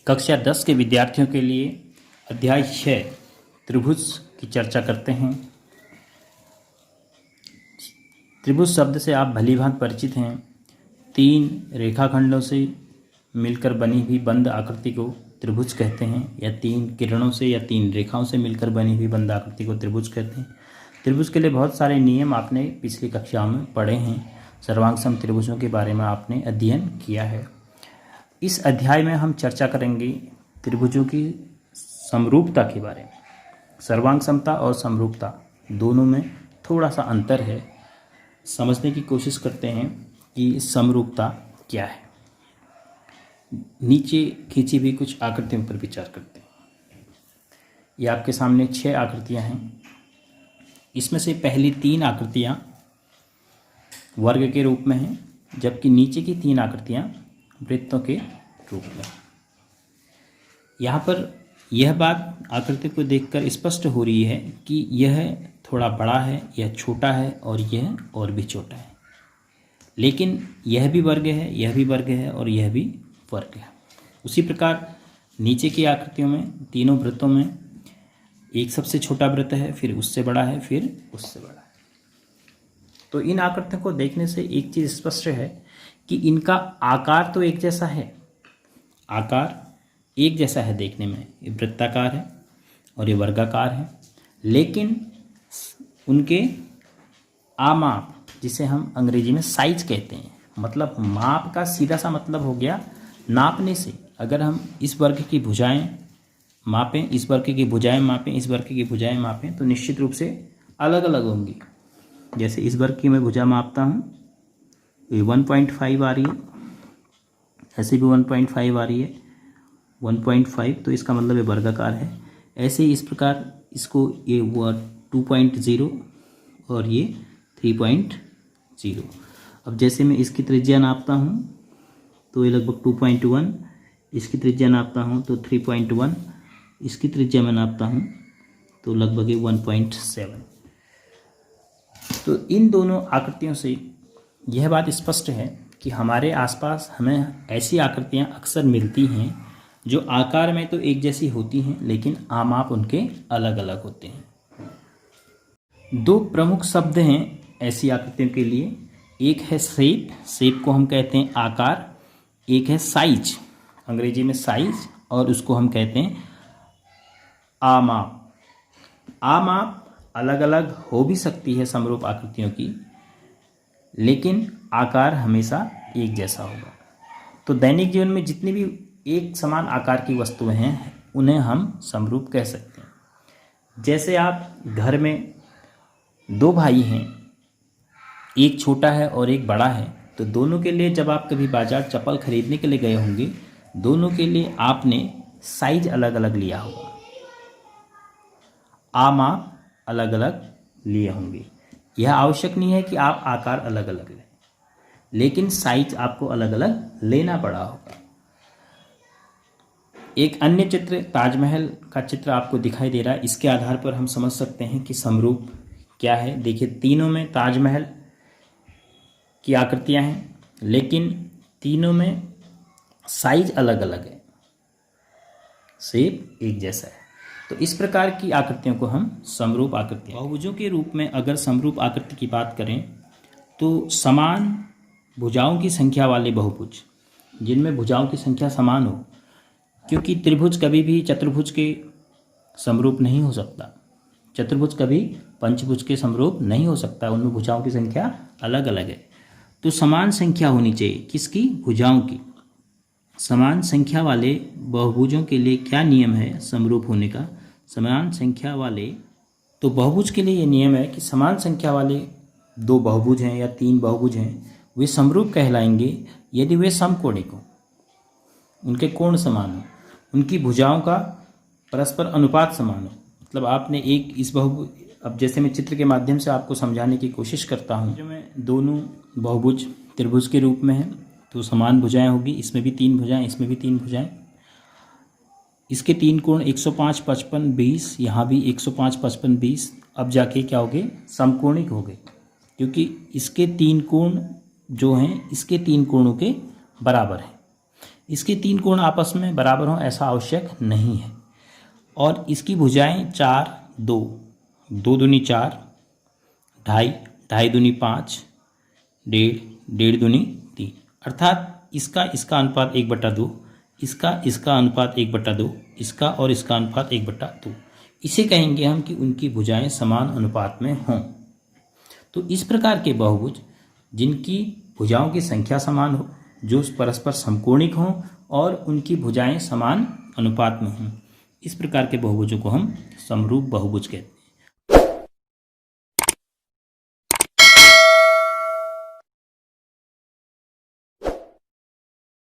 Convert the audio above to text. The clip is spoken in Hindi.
कक्षा 10 के विद्यार्थियों के लिए अध्याय 6 त्रिभुज की चर्चा करते हैं। त्रिभुज शब्द से आप भलीभांति परिचित हैं। 3 रेखाखंडों से मिलकर बनी हुई बंद आकृति को त्रिभुज कहते हैं, या 3 किरणों से या 3 रेखाओं से मिलकर बनी हुई बंद आकृति को त्रिभुज कहते हैं। त्रिभुज के लिए बहुत सारे नियम आपने पिछली कक्षाओं में पढ़े हैं। सर्वांग सम त्रिभुजों के बारे में आपने अध्ययन किया है। इस अध्याय में हम चर्चा करेंगे त्रिभुजों की समरूपता के बारे में। सर्वांग समता और समरूपता दोनों में थोड़ा सा अंतर है। समझने की कोशिश करते हैं कि समरूपता क्या है। नीचे खींची हुई कुछ आकृतियों पर विचार करते हैं। ये आपके सामने 6 आकृतियां हैं। इसमें से पहली 3 आकृतियां वर्ग के रूप में हैं, जबकि नीचे की 3 आकृतियां वृत्तों के रूप में। यहाँ पर यह बात आकृति को देखकर स्पष्ट हो रही है कि यह थोड़ा बड़ा है, यह छोटा है और यह और भी छोटा है। लेकिन यह भी वर्ग है, यह भी वर्ग है और यह भी वर्ग है। उसी प्रकार नीचे की आकृतियों में तीनों वृत्तों में एक सबसे छोटा वृत्त है, फिर उससे बड़ा है, फिर उससे बड़ा है। तो इन आकृतियों को देखने से एक चीज़ स्पष्ट है कि इनका आकार तो एक जैसा है, आकार एक जैसा है देखने में। ये वृत्ताकार है और ये वर्गाकार है, लेकिन उनके आमाप, जिसे हम अंग्रेजी में साइज कहते हैं, मतलब माप का सीधा सा मतलब हो गया नापने से। अगर हम इस वर्ग की भुजाएं मापें, इस वर्ग की भुजाएं मापें, इस वर्ग की भुजाएं मापें, तो निश्चित रूप से अलग अलग होंगी। जैसे इस वर्ग की मैं भुजा मापता हूँ, ये 1.5 आ रही है, ऐसे भी 1.5 आ रही है, 1.5, तो इसका मतलब ये वर्गाकार है। ऐसे ही इस प्रकार इसको ये 2.0 और ये 3.0। अब जैसे मैं इसकी त्रिज्या नापता हूँ तो ये लगभग 2.1, इसकी त्रिज्या नापता हूँ तो 3.1, इसकी त्रिज्या में नापता हूँ तो लगभग 1.7। तो इन दोनों आकृतियों से यह बात स्पष्ट है कि हमारे आसपास हमें ऐसी आकृतियाँ अक्सर मिलती हैं जो आकार में तो एक जैसी होती हैं, लेकिन आमाप उनके अलग अलग होते हैं। 2 प्रमुख शब्द हैं ऐसी आकृतियों के लिए। एक है शेप, शेप को हम कहते हैं आकार। एक है साइज, अंग्रेजी में साइज, और उसको हम कहते हैं आमाप। आमाप अलग अलग हो भी सकती है समरूप आकृतियों की, लेकिन आकार हमेशा एक जैसा होगा। तो दैनिक जीवन में जितनी भी एक समान आकार की वस्तुएं हैं उन्हें हम समरूप कह सकते हैं। जैसे आप घर में 2 भाई हैं, एक छोटा है और एक बड़ा है, तो दोनों के लिए जब आप कभी बाजार चप्पल खरीदने के लिए गए होंगे, दोनों के लिए आपने साइज अलग अलग लिया होगा, आमाप अलग अलग लिए होंगे। यह आवश्यक नहीं है कि आप आकार अलग अलग लें, लेकिन साइज आपको अलग अलग लेना पड़ा होगा। एक अन्य चित्र, ताजमहल का चित्र आपको दिखाई दे रहा है। इसके आधार पर हम समझ सकते हैं कि समरूप क्या है। देखिए, तीनों में ताजमहल की आकृतियां हैं, लेकिन तीनों में साइज अलग अलग है, शेप एक जैसा है। तो इस प्रकार की आकृतियों को हम समरूप आकृतियां। बहुभुजों के रूप में अगर समरूप आकृति की बात करें तो समान भुजाओं की संख्या वाले बहुभुज, जिनमें भुजाओं की संख्या समान हो, क्योंकि त्रिभुज कभी भी चतुर्भुज के समरूप नहीं हो सकता, चतुर्भुज कभी पंचभुज के समरूप नहीं हो सकता, उनमें भुजाओं की संख्या अलग अलग है। तो समान संख्या होनी चाहिए, किसकी? भुजाओं की। समान संख्या वाले बहुभुजों के लिए क्या नियम है समरूप होने का? समान संख्या वाले, तो बहुभुज के लिए ये नियम है कि समान संख्या वाले 2 बहुभुज हैं या 3 बहुभुज हैं, वे समरूप कहलाएंगे यदि वे समकोणिक हों, उनके कोण समान हो, उनकी भुजाओं का परस्पर अनुपात समान हो। मतलब आपने एक इस बहुभुज, अब जैसे मैं चित्र के माध्यम से आपको समझाने की कोशिश करता हूँ, जो मैं दोनों बहुभुज त्रिभुज के रूप में है तो समान भुजाएं होगी। इसमें भी 3 भुजाएं, इसमें भी 3 भुजाएं। इसके 3 कोण 105, 55, 20, यहाँ भी 105, 55, 20। अब जाके क्या हो गए? समकोणिक हो गए, क्योंकि इसके 3 कोण जो हैं इसके 3 कोणों के बराबर हैं। इसके 3 कोण आपस में बराबर हों ऐसा आवश्यक नहीं है। और इसकी भुजाएं 4, 2, 2 दूनी 4, 2.5, 2.5 दूनी 5, 1.5, 1.5 दूनी 3, अर्थात इसका अनुपात 1/2, इसका अनुपात 1/2, इसका और इसका अनुपात 1/2। इसे कहेंगे हम कि उनकी भुजाएं समान अनुपात में हों। तो इस प्रकार के बहुभुज जिनकी भुजाओं की संख्या समान हो, जो परस्पर समकोणिक हों और उनकी भुजाएं समान अनुपात में हों, इस प्रकार के बहुभुजों को हम समरूप बहुभुज कहते हैं।